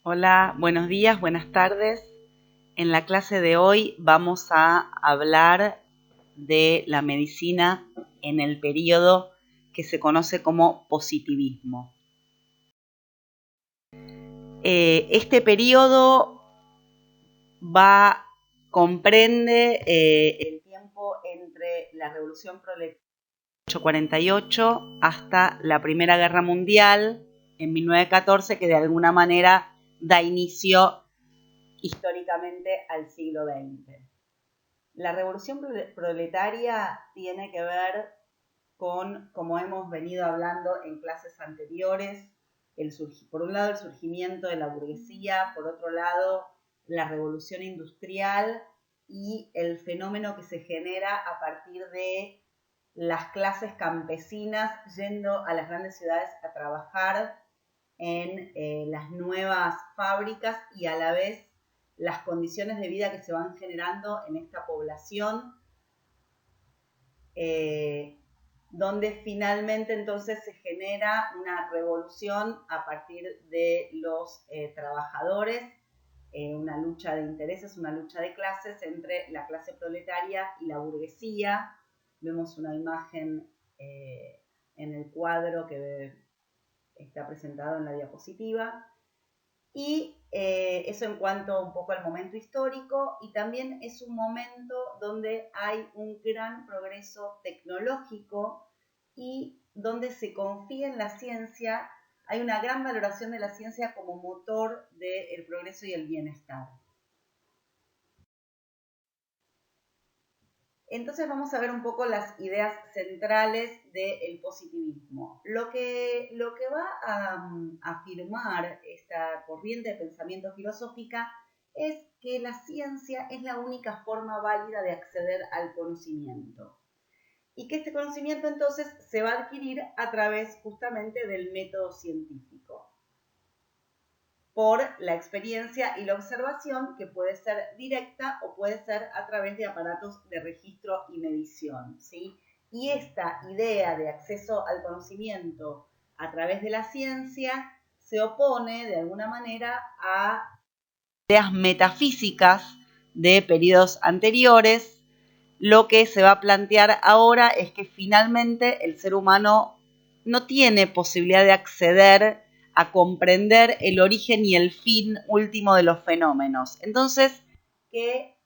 Hola, buenos días, buenas tardes. En la clase de hoy vamos a hablar de la medicina en el periodo que se conoce como positivismo. Este periodo comprende el tiempo entre la Revolución Proletaria de 1848 hasta la Primera Guerra Mundial en 1914, que de alguna manera da inicio históricamente al siglo XX. La revolución proletaria tiene que ver con, como hemos venido hablando en clases anteriores, por un lado el surgimiento de la burguesía, por otro lado la revolución industrial y el fenómeno que se genera a partir de las clases campesinas yendo a las grandes ciudades a trabajar en las nuevas fábricas y a la vez las condiciones de vida que se van generando en esta población, donde finalmente entonces se genera una revolución a partir de los trabajadores, una lucha de intereses, una lucha de clases entre la clase proletaria y la burguesía. Vemos una imagen en el cuadro que está presentado en la diapositiva. Y eso en cuanto un poco al momento histórico, y también es un momento donde hay un gran progreso tecnológico y donde se confía en la ciencia, hay una gran valoración de la ciencia como motor del progreso y el bienestar. Entonces vamos a ver un poco las ideas centrales del positivismo. Lo que va a afirmar esta corriente de pensamiento filosófica es que la ciencia es la única forma válida de acceder al conocimiento. Y que este conocimiento entonces se va a adquirir a través justamente del método científico, por la experiencia y la observación, que puede ser directa o puede ser a través de aparatos de registro y medición, ¿sí? Y esta idea de acceso al conocimiento a través de la ciencia se opone de alguna manera a ideas metafísicas de periodos anteriores. Lo que se va a plantear ahora es que finalmente el ser humano no tiene posibilidad de acceder a comprender el origen y el fin último de los fenómenos. Entonces, que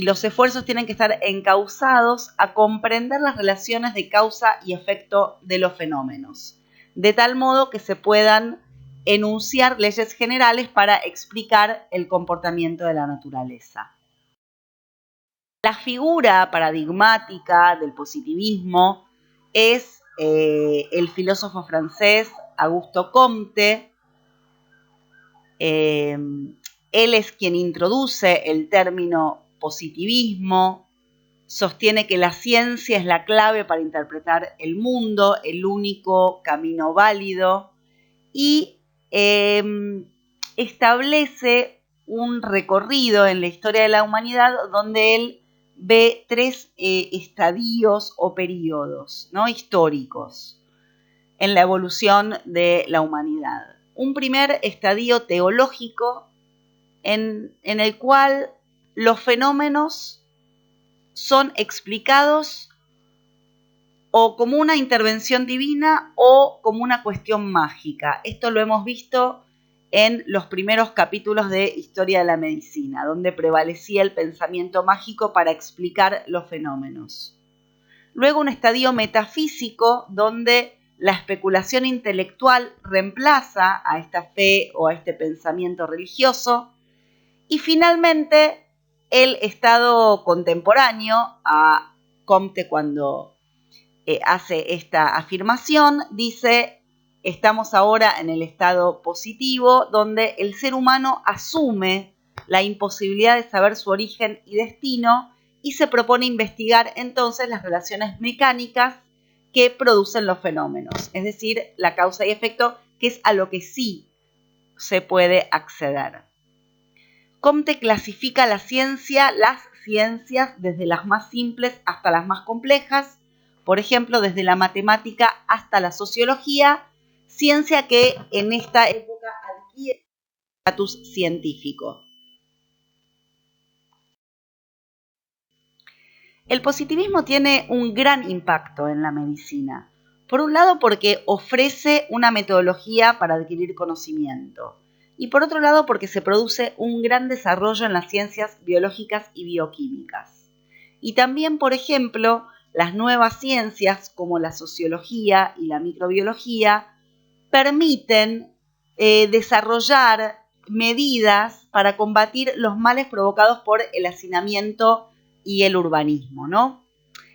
los esfuerzos tienen que estar encauzados a comprender las relaciones de causa y efecto de los fenómenos, de tal modo que se puedan enunciar leyes generales para explicar el comportamiento de la naturaleza. La figura paradigmática del positivismo es el filósofo francés Auguste Comte. Él es quien introduce el término positivismo, sostiene que la ciencia es la clave para interpretar el mundo, el único camino válido, y establece un recorrido en la historia de la humanidad donde él ve tres estadios o periodos, ¿no?, históricos en la evolución de la humanidad. Un primer estadio teológico en el cual los fenómenos son explicados o como una intervención divina o como una cuestión mágica. Esto lo hemos visto en los primeros capítulos de Historia de la Medicina, donde prevalecía el pensamiento mágico para explicar los fenómenos. Luego un estadio metafísico donde la especulación intelectual reemplaza a esta fe o a este pensamiento religioso. Y finalmente el estado contemporáneo a Comte, cuando hace esta afirmación, dice: estamos ahora en el estado positivo, donde el ser humano asume la imposibilidad de saber su origen y destino y se propone investigar entonces las relaciones mecánicas que producen los fenómenos, es decir, la causa y efecto, que es a lo que sí se puede acceder. Comte clasifica las ciencias desde las más simples hasta las más complejas, por ejemplo, desde la matemática hasta la sociología, ciencia que en esta época y el estatus científico. El positivismo tiene un gran impacto en la medicina. Por un lado, porque ofrece una metodología para adquirir conocimiento. Y por otro lado, porque se produce un gran desarrollo en las ciencias biológicas y bioquímicas. Y también, por ejemplo, las nuevas ciencias como la sociología y la microbiología permiten desarrollar medidas para combatir los males provocados por el hacinamiento y el urbanismo, ¿no?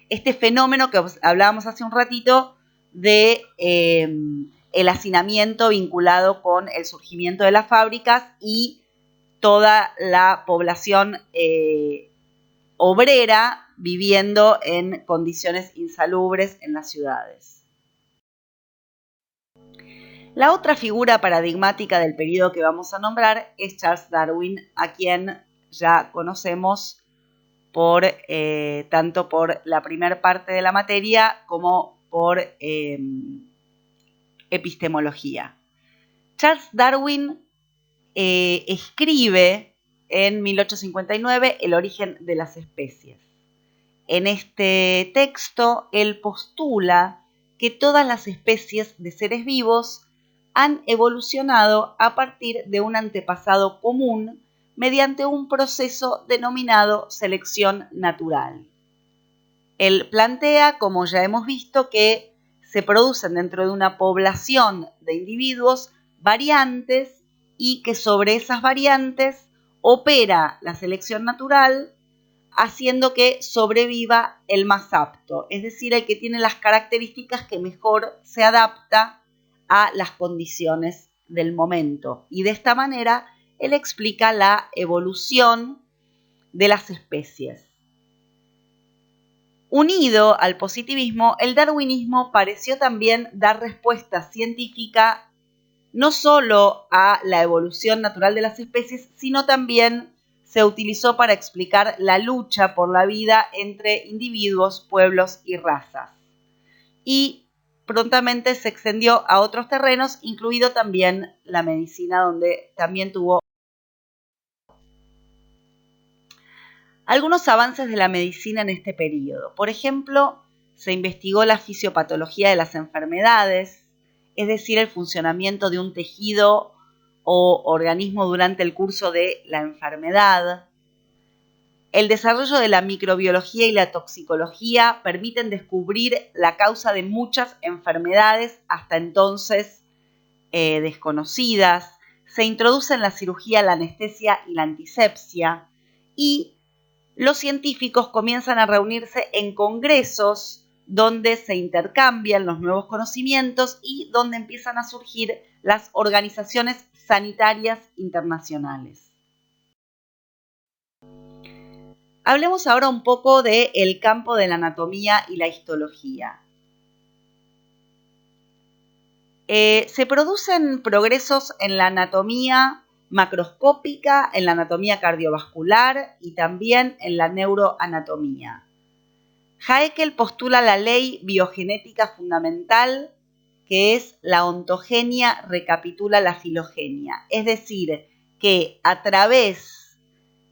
Este fenómeno que hablábamos hace un ratito de el hacinamiento vinculado con el surgimiento de las fábricas y toda la población obrera viviendo en condiciones insalubres en las ciudades. La otra figura paradigmática del periodo que vamos a nombrar es Charles Darwin, a quien ya conocemos tanto por la primera parte de la materia como por epistemología. Charles Darwin escribe en 1859 El origen de las especies. En este texto, él postula que todas las especies de seres vivos han evolucionado a partir de un antepasado común mediante un proceso denominado selección natural. Él plantea, como ya hemos visto, que se producen dentro de una población de individuos variantes y que sobre esas variantes opera la selección natural, haciendo que sobreviva el más apto, es decir, el que tiene las características que mejor se adapta a las condiciones del momento. Y de esta manera, él explica la evolución de las especies. Unido al positivismo, el darwinismo pareció también dar respuesta científica no solo a la evolución natural de las especies, sino también se utilizó para explicar la lucha por la vida entre individuos, pueblos y razas. Y prontamente se extendió a otros terrenos, incluido también la medicina, donde también tuvo algunos avances de la medicina en este periodo. Por ejemplo, se investigó la fisiopatología de las enfermedades, es decir, el funcionamiento de un tejido o organismo durante el curso de la enfermedad. El desarrollo de la microbiología y la toxicología permiten descubrir la causa de muchas enfermedades hasta entonces desconocidas. Se introduce en la cirugía la anestesia y la antisepsia y los científicos comienzan a reunirse en congresos donde se intercambian los nuevos conocimientos y donde empiezan a surgir las organizaciones sanitarias internacionales. Hablemos ahora un poco del campo de la anatomía y la histología. Se producen progresos en la anatomía macroscópica, en la anatomía cardiovascular y también en la neuroanatomía. Haeckel postula la ley biogenética fundamental, que es la ontogenia recapitula la filogenia, es decir, que a través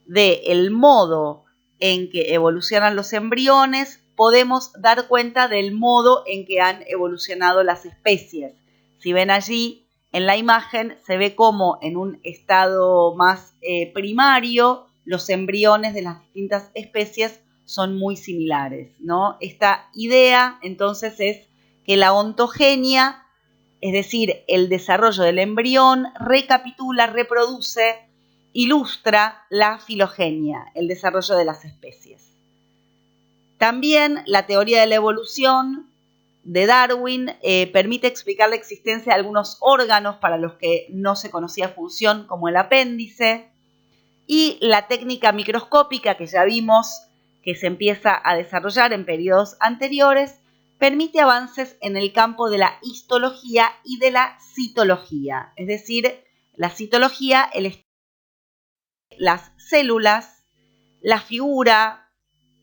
del modo en que evolucionan los embriones podemos dar cuenta del modo en que han evolucionado las especies. Si ven allí en la imagen, se ve cómo en un estado más primario los embriones de las distintas especies son muy similares, ¿no? Esta idea entonces es que la ontogenia, es decir, el desarrollo del embrión, recapitula, reproduce, ilustra la filogenia, el desarrollo de las especies. También la teoría de la evolución de Darwin permite explicar la existencia de algunos órganos para los que no se conocía función, como el apéndice, y la técnica microscópica que ya vimos que se empieza a desarrollar en periodos anteriores, permite avances en el campo de la histología y de la citología, es decir, la citología, las células, la figura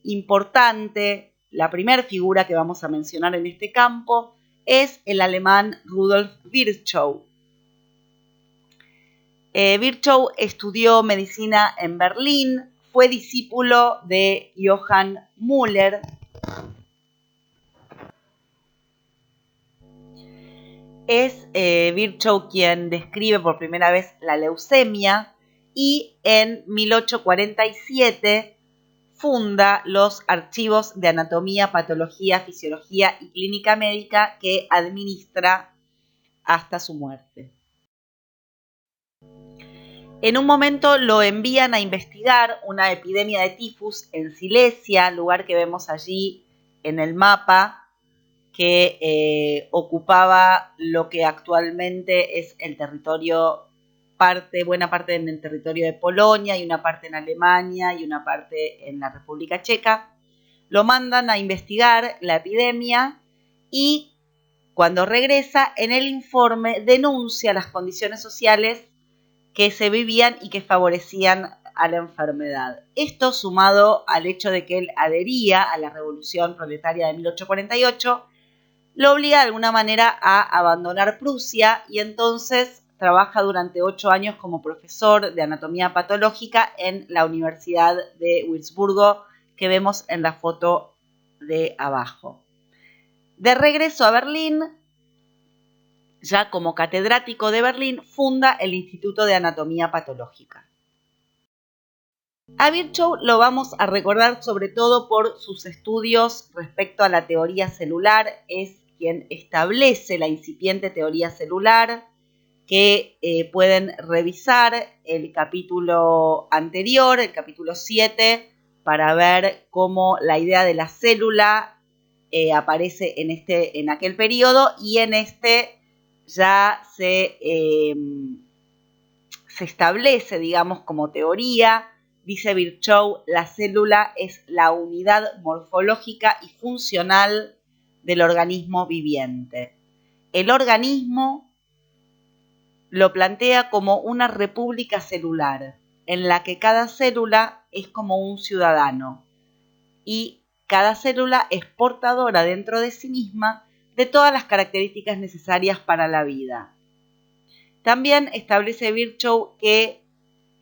importante. La primera figura que vamos a mencionar en este campo es el alemán Rudolf Virchow. Virchow estudió medicina en Berlín, fue discípulo de Johann Müller. Es Virchow quien describe por primera vez la leucemia y en 1847 funda los archivos de anatomía, patología, fisiología y clínica médica que administra hasta su muerte. En un momento lo envían a investigar una epidemia de tifus en Silesia, lugar que vemos allí en el mapa, que ocupaba lo que actualmente es el territorio, buena parte en el territorio de Polonia y una parte en Alemania y una parte en la República Checa. Lo mandan a investigar la epidemia y cuando regresa, en el informe denuncia las condiciones sociales que se vivían y que favorecían a la enfermedad. Esto sumado al hecho de que él adhería a la Revolución Proletaria de 1848, lo obliga de alguna manera a abandonar Prusia y entonces trabaja durante 8 años como profesor de anatomía patológica en la Universidad de Würzburgo, que vemos en la foto de abajo. De regreso a Berlín, ya como catedrático de Berlín, funda el Instituto de Anatomía Patológica. A Virchow lo vamos a recordar sobre todo por sus estudios respecto a la teoría celular. Es quien establece la incipiente teoría celular, que pueden revisar el capítulo anterior, el capítulo 7, para ver cómo la idea de la célula aparece en aquel periodo, y en este ya se establece, digamos, como teoría. Dice Virchow, la célula es la unidad morfológica y funcional del organismo viviente. El organismo lo plantea como una república celular, en la que cada célula es como un ciudadano y cada célula es portadora dentro de sí misma de todas las características necesarias para la vida. También establece Virchow que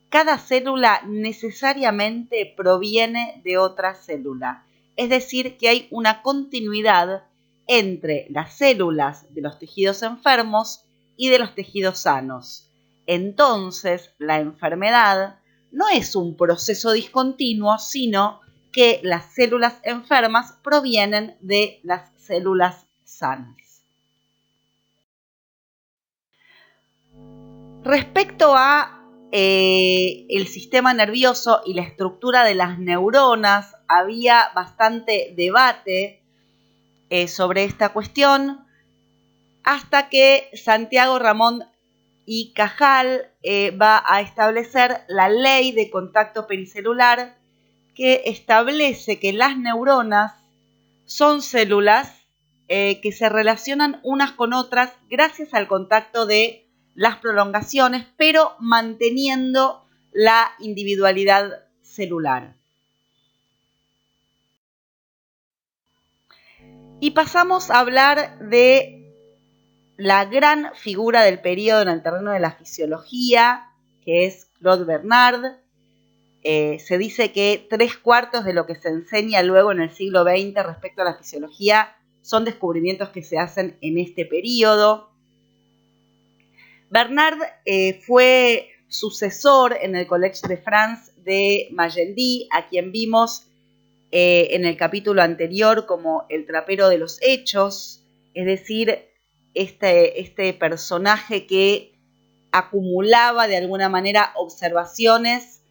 cada célula necesariamente proviene de otra célula, es decir, que hay una continuidad entre las células de los tejidos enfermos y de los tejidos sanos. Entonces, la enfermedad no es un proceso discontinuo, sino que las células enfermas provienen de las células sanas. Respecto a el sistema nervioso y la estructura de las neuronas, había bastante debate sobre esta cuestión, hasta que Santiago Ramón y Cajal va a establecer la ley de contacto pericelular, que establece que las neuronas son células que se relacionan unas con otras gracias al contacto de las prolongaciones, pero manteniendo la individualidad celular. Y pasamos a hablar de la gran figura del periodo en el terreno de la fisiología, que es Claude Bernard. Se dice que 3/4 de lo que se enseña luego en el siglo XX respecto a la fisiología son descubrimientos que se hacen en este periodo. Bernard fue sucesor en el Collège de France de Magendie, a quien vimos en el capítulo anterior como el trapero de los hechos, es decir, este personaje que acumulaba de alguna manera observaciones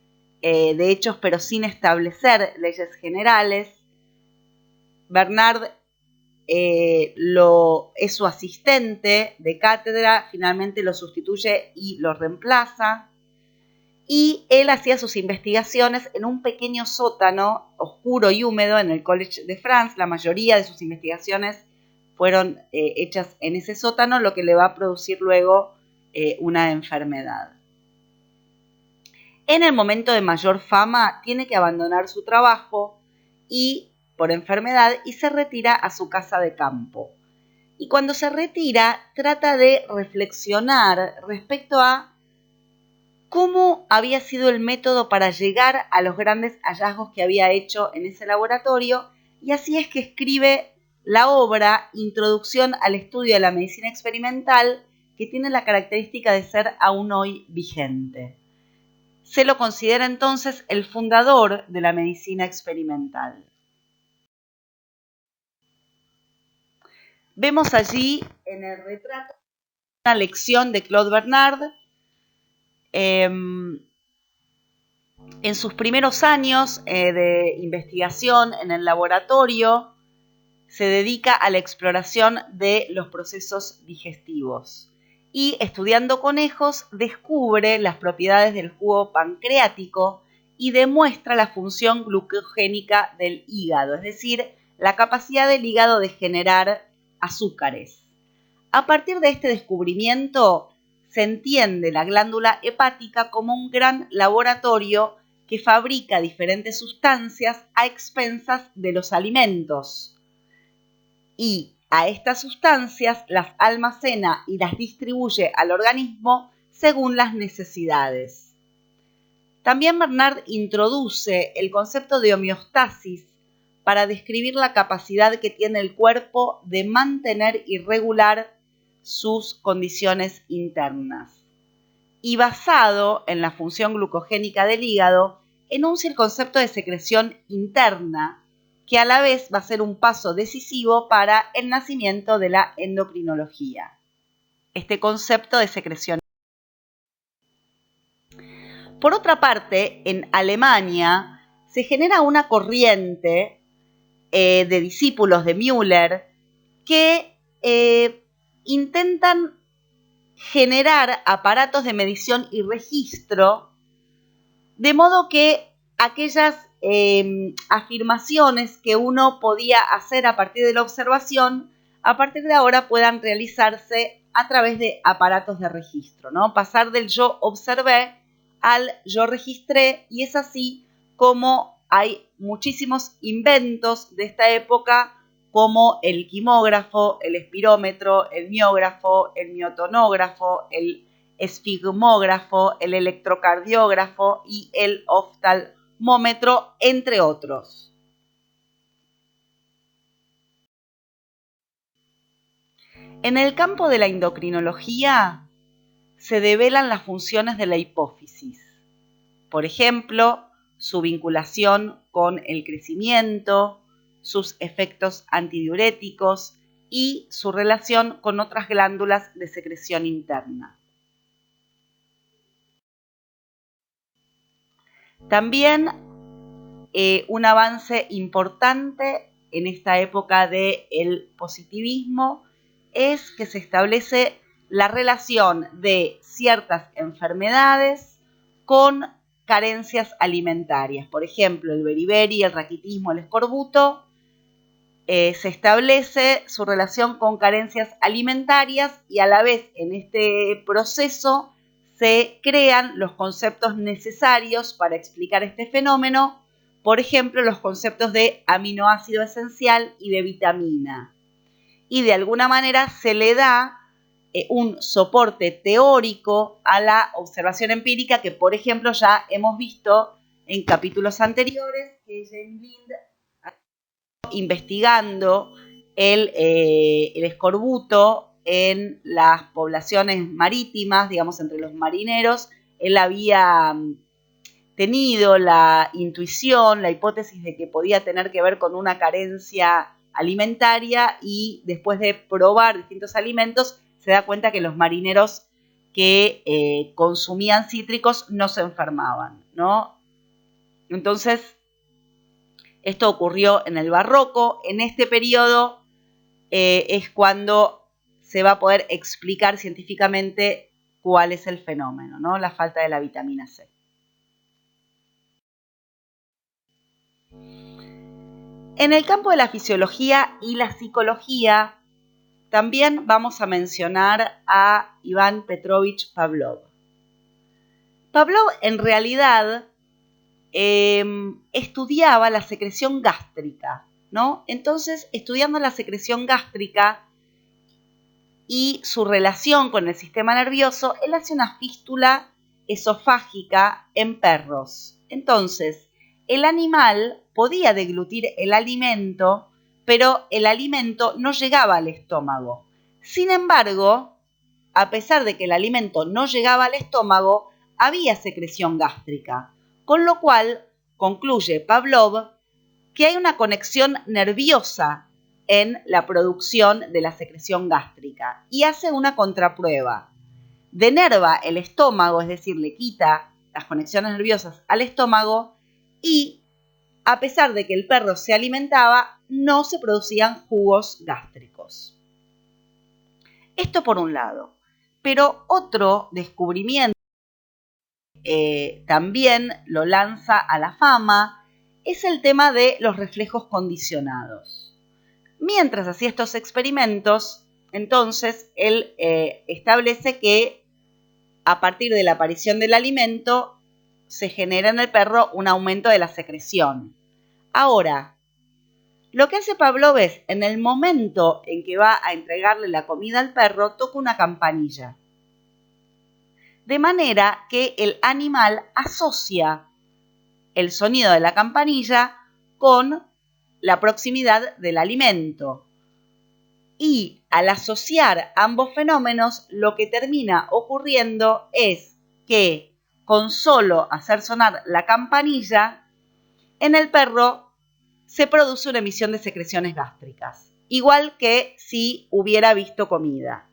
de hechos, pero sin establecer leyes generales. Bernard es su asistente de cátedra, finalmente lo sustituye y lo reemplaza. Y él hacía sus investigaciones en un pequeño sótano oscuro y húmedo en el Collège de France. La mayoría de sus investigaciones fueron hechas en ese sótano, lo que le va a producir luego una enfermedad. En el momento de mayor fama, tiene que abandonar su trabajo por enfermedad y se retira a su casa de campo. Y cuando se retira, trata de reflexionar respecto a cómo había sido el método para llegar a los grandes hallazgos que había hecho en ese laboratorio, y así es que escribe la obra Introducción al estudio de la medicina experimental, que tiene la característica de ser aún hoy vigente. Se lo considera entonces el fundador de la medicina experimental. Vemos allí en el retrato una lección de Claude Bernard. En sus primeros años de investigación en el laboratorio, se dedica a la exploración de los procesos digestivos y, estudiando conejos, descubre las propiedades del jugo pancreático y demuestra la función glucogénica del hígado, es decir, la capacidad del hígado de generar azúcares. A partir de este descubrimiento, se entiende la glándula hepática como un gran laboratorio que fabrica diferentes sustancias a expensas de los alimentos. Y a estas sustancias las almacena y las distribuye al organismo según las necesidades. También Bernard introduce el concepto de homeostasis para describir la capacidad que tiene el cuerpo de mantener y regular sus condiciones internas. Y basado en la función glucogénica del hígado, enuncia el concepto de secreción interna, que a la vez va a ser un paso decisivo para el nacimiento de la endocrinología. Este concepto de secreción. Por otra parte, en Alemania se genera una corriente de discípulos de Müller que intentan generar aparatos de medición y registro, de modo que aquellas afirmaciones que uno podía hacer a partir de la observación, a partir de ahora puedan realizarse a través de aparatos de registro, ¿no? Pasar del yo observé al yo registré, y es así como hay muchísimos inventos de esta época, como el quimógrafo, el espirómetro, el miógrafo, el miotonógrafo, el esfigmógrafo, el electrocardiógrafo y el oftalmómetro, entre otros. En el campo de la endocrinología se develan las funciones de la hipófisis. Por ejemplo, su vinculación con el crecimiento, sus efectos antidiuréticos y su relación con otras glándulas de secreción interna. También un avance importante en esta época del positivismo es que se establece la relación de ciertas enfermedades con carencias alimentarias. Por ejemplo, el beriberi, el raquitismo, el escorbuto, se establece su relación con carencias alimentarias, y a la vez en este proceso se crean los conceptos necesarios para explicar este fenómeno, por ejemplo, los conceptos de aminoácido esencial y de vitamina. Y de alguna manera se le da un soporte teórico a la observación empírica que, por ejemplo, ya hemos visto en capítulos anteriores, que Jane Lind investigando el escorbuto en las poblaciones marítimas, digamos, entre los marineros. Él había tenido la intuición, la hipótesis de que podía tener que ver con una carencia alimentaria, y después de probar distintos alimentos se da cuenta que los marineros que consumían cítricos no se enfermaban, ¿no? Entonces, esto ocurrió en el Barroco. En este periodo es cuando se va a poder explicar científicamente cuál es el fenómeno, ¿no? La falta de la vitamina C. En el campo de la fisiología y la psicología, también vamos a mencionar a Iván Petrovich Pavlov. Pavlov, en realidad, estudiaba la secreción gástrica, ¿no? Entonces, estudiando la secreción gástrica y su relación con el sistema nervioso, él hace una fístula esofágica en perros. Entonces, el animal podía deglutir el alimento, pero el alimento no llegaba al estómago. Sin embargo, a pesar de que el alimento no llegaba al estómago, había secreción gástrica, con lo cual concluye Pavlov que hay una conexión nerviosa en la producción de la secreción gástrica y hace una contraprueba. Denerva el estómago, es decir, le quita las conexiones nerviosas al estómago y, a pesar de que el perro se alimentaba, no se producían jugos gástricos. Esto por un lado. Pero otro descubrimiento también lo lanza a la fama es el tema de los reflejos condicionados. Mientras hacía estos experimentos, entonces él establece que a partir de la aparición del alimento se genera en el perro un aumento de la secreción. Ahora, lo que hace Pavlov es, en el momento en que va a entregarle la comida al perro, toca una campanilla. De manera que el animal asocia el sonido de la campanilla con la proximidad del alimento. Y al asociar ambos fenómenos, lo que termina ocurriendo es que con solo hacer sonar la campanilla, en el perro se produce una emisión de secreciones gástricas, igual que si hubiera visto comida.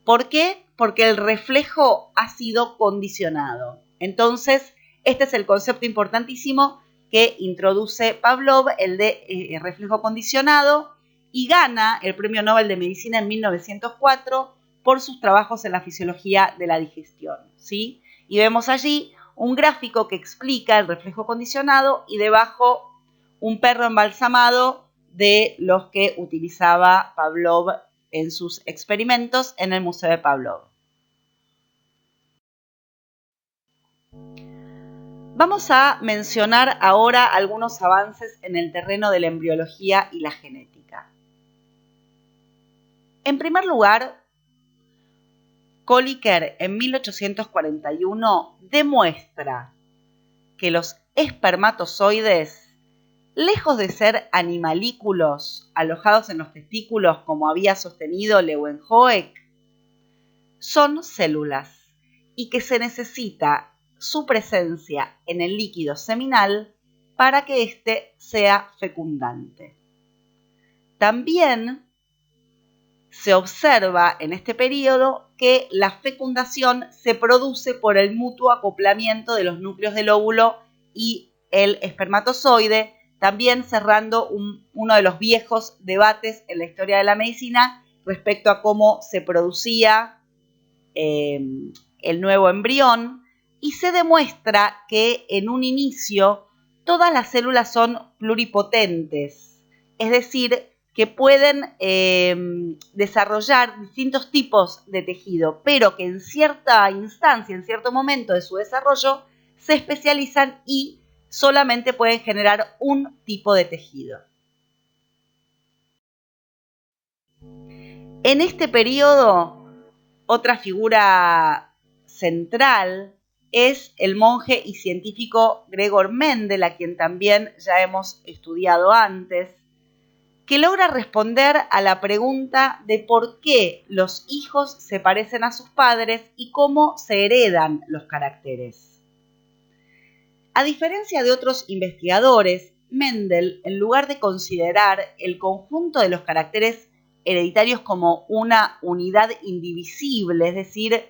¿Por qué? Porque el reflejo ha sido condicionado. Entonces, este es el concepto importantísimo que introduce Pavlov, el de reflejo condicionado, y gana el Premio Nobel de Medicina en 1904 por sus trabajos en la fisiología de la digestión, ¿sí? Y vemos allí un gráfico que explica el reflejo condicionado y debajo un perro embalsamado de los que utilizaba Pavlov en sus experimentos en el Museo de Pavlov. Vamos a mencionar ahora algunos avances en el terreno de la embriología y la genética. En primer lugar, Kolliker en 1841 demuestra que los espermatozoides, lejos de ser animalículos alojados en los testículos como había sostenido Leeuwenhoek, son células y que se necesita su presencia en el líquido seminal para que éste sea fecundante. También se observa en este periodo que la fecundación se produce por el mutuo acoplamiento de los núcleos del óvulo y el espermatozoide, también cerrando uno de los viejos debates en la historia de la medicina respecto a cómo se producía el nuevo embrión, y se demuestra que en un inicio todas las células son pluripotentes, es decir, que pueden desarrollar distintos tipos de tejido, pero que en cierta instancia, en cierto momento de su desarrollo, se especializan y solamente pueden generar un tipo de tejido. En este periodo, otra figura central es el monje y científico Gregor Mendel, a quien también ya hemos estudiado antes, que logra responder a la pregunta de por qué los hijos se parecen a sus padres y cómo se heredan los caracteres. A diferencia de otros investigadores, Mendel, en lugar de considerar el conjunto de los caracteres hereditarios como una unidad indivisible, es decir,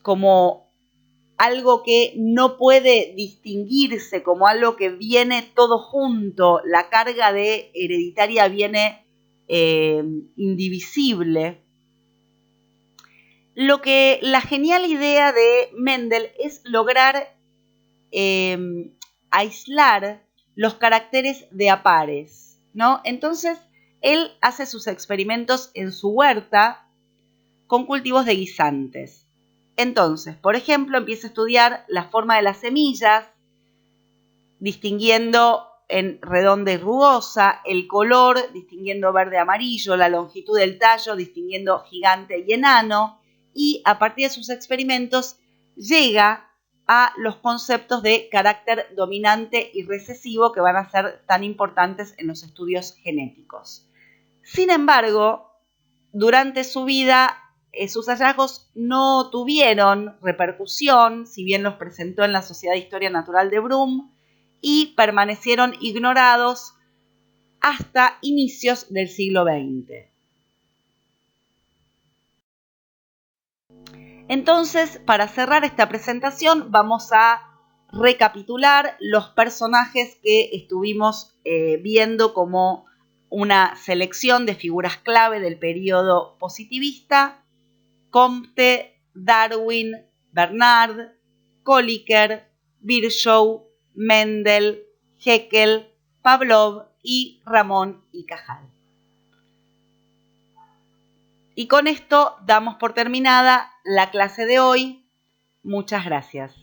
como algo que no puede distinguirse, como algo que viene todo junto, la carga de hereditaria viene indivisible. Lo que la genial idea de Mendel es lograr aislar los caracteres de a pares, ¿no? Entonces, él hace sus experimentos en su huerta con cultivos de guisantes. Entonces, por ejemplo, empieza a estudiar la forma de las semillas, distinguiendo en redonda y rugosa, el color, distinguiendo verde-amarillo, la longitud del tallo, distinguiendo gigante y enano, y a partir de sus experimentos llega a los conceptos de carácter dominante y recesivo que van a ser tan importantes en los estudios genéticos. Sin embargo, durante su vida, sus hallazgos no tuvieron repercusión, si bien los presentó en la Sociedad de Historia Natural de Brum, y permanecieron ignorados hasta inicios del siglo XX. Entonces, para cerrar esta presentación, vamos a recapitular los personajes que estuvimos viendo como una selección de figuras clave del periodo positivista: Comte, Darwin, Bernard, Kolliker, Virchow, Mendel, Haeckel, Pavlov y Ramón y Cajal. Y con esto damos por terminada la clase de hoy. Muchas gracias.